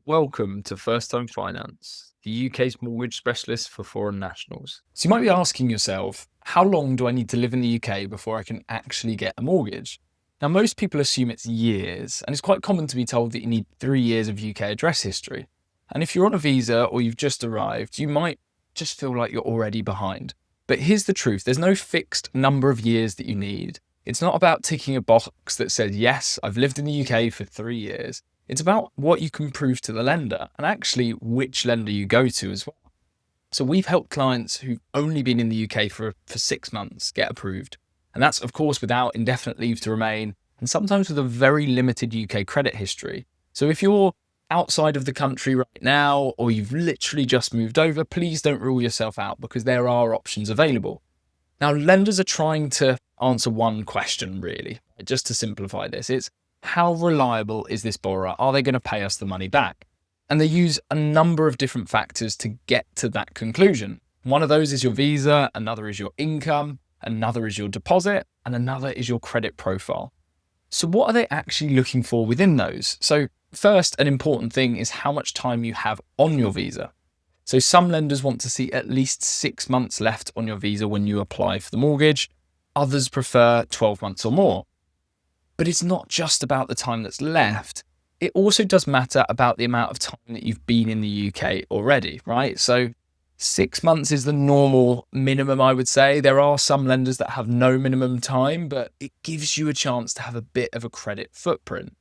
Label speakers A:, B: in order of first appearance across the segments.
A: Welcome to First Time Finance, the UK's mortgage specialist for foreign nationals. So you might be asking yourself, how long do I need to live in the UK before I can actually get a mortgage? Now, most people assume it's years, and it's quite common to be told that you need 3 years of UK address history. And if you're on a visa or you've just arrived, you might just feel like you're already behind. But here's the truth, there's no fixed number of years that you need. It's not about ticking a box that says, yes, I've lived in the UK for 3 years. It's about what you can prove to the lender and actually which lender you go to as well. So we've helped clients who've only been in the UK for 6 months get approved. And that's, of course, without indefinite leave to remain and sometimes with a very limited UK credit history. So if you're outside of the country right now or you've literally just moved over, please don't rule yourself out because there are options available. Now, lenders are trying to answer one question, really, just to simplify this. It's how reliable is this borrower? Are they going to pay us the money back? And they use a number of different factors to get to that conclusion. One of those is your visa, another is your income, another is your deposit, and another is your credit profile. So what are they actually looking for within those? So first, an important thing is how much time you have on your visa. So some lenders want to see at least 6 months left on your visa when you apply for the mortgage. Others prefer 12 months or more. But it's not just about the time that's left. It also does matter about the amount of time that you've been in the UK already, right? So 6 months is the normal minimum, I would say. There are some lenders that have no minimum time, but it gives you a chance to have a bit of a credit footprint.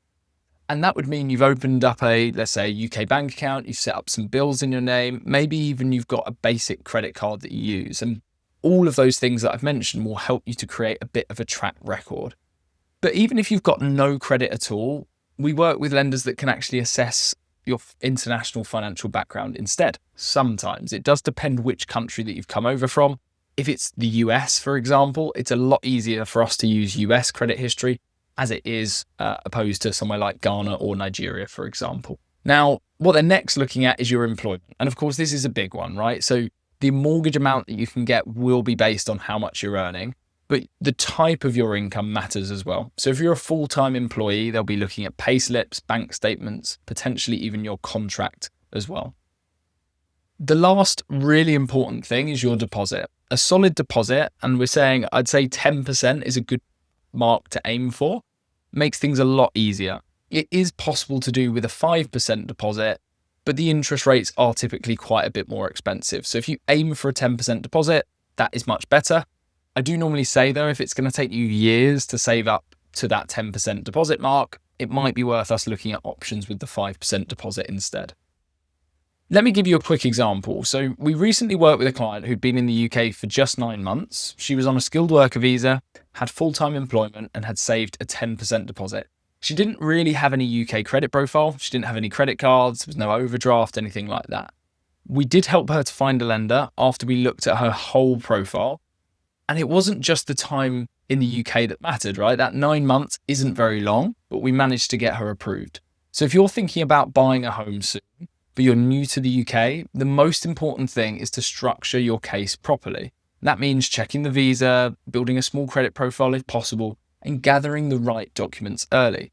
A: And that would mean you've opened up let's say, a UK bank account, you've set up some bills in your name, maybe even you've got a basic credit card that you use. And all of those things that I've mentioned will help you to create a bit of a track record. But even if you've got no credit at all, we work with lenders that can actually assess your international financial background instead. Sometimes it does depend which country that you've come over from. If it's the US, for example, it's a lot easier for us to use US credit history as it is opposed to somewhere like Ghana or Nigeria, for example. Now, what they're next looking at is your employment. And of course, this is a big one, right? So the mortgage amount that you can get will be based on how much you're earning, but the type of your income matters as well. So if you're a full-time employee, they'll be looking at payslips, bank statements, potentially even your contract as well. The last really important thing is your deposit. A solid deposit, and I'd say 10% is a good mark to aim for, makes things a lot easier. It is possible to do with a 5% deposit, but the interest rates are typically quite a bit more expensive. So if you aim for a 10% deposit, that is much better. I do normally say though, if it's going to take you years to save up to that 10% deposit mark, it might be worth us looking at options with the 5% deposit instead. Let me give you a quick example. So we recently worked with a client who'd been in the UK for just 9 months. She was on a skilled worker visa, had full-time employment and had saved a 10% deposit. She didn't really have any UK credit profile. She didn't have any credit cards. There was no overdraft, anything like that. We did help her to find a lender after we looked at her whole profile. And it wasn't just the time in the UK that mattered, right? That 9 months isn't very long, but we managed to get her approved. So if you're thinking about buying a home soon, but you're new to the UK, the most important thing is to structure your case properly. That means checking the visa, building a small credit profile if possible, and gathering the right documents early.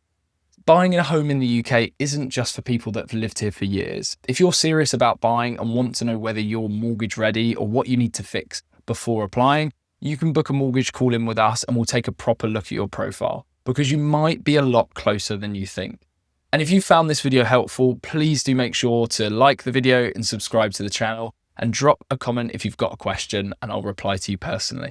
A: Buying a home in the UK isn't just for people that have lived here for years. If you're serious about buying and want to know whether you're mortgage ready or what you need to fix before applying, you can book a mortgage call in with us and we'll take a proper look at your profile because you might be a lot closer than you think. And if you found this video helpful, please do make sure to like the video and subscribe to the channel and drop a comment if you've got a question and I'll reply to you personally.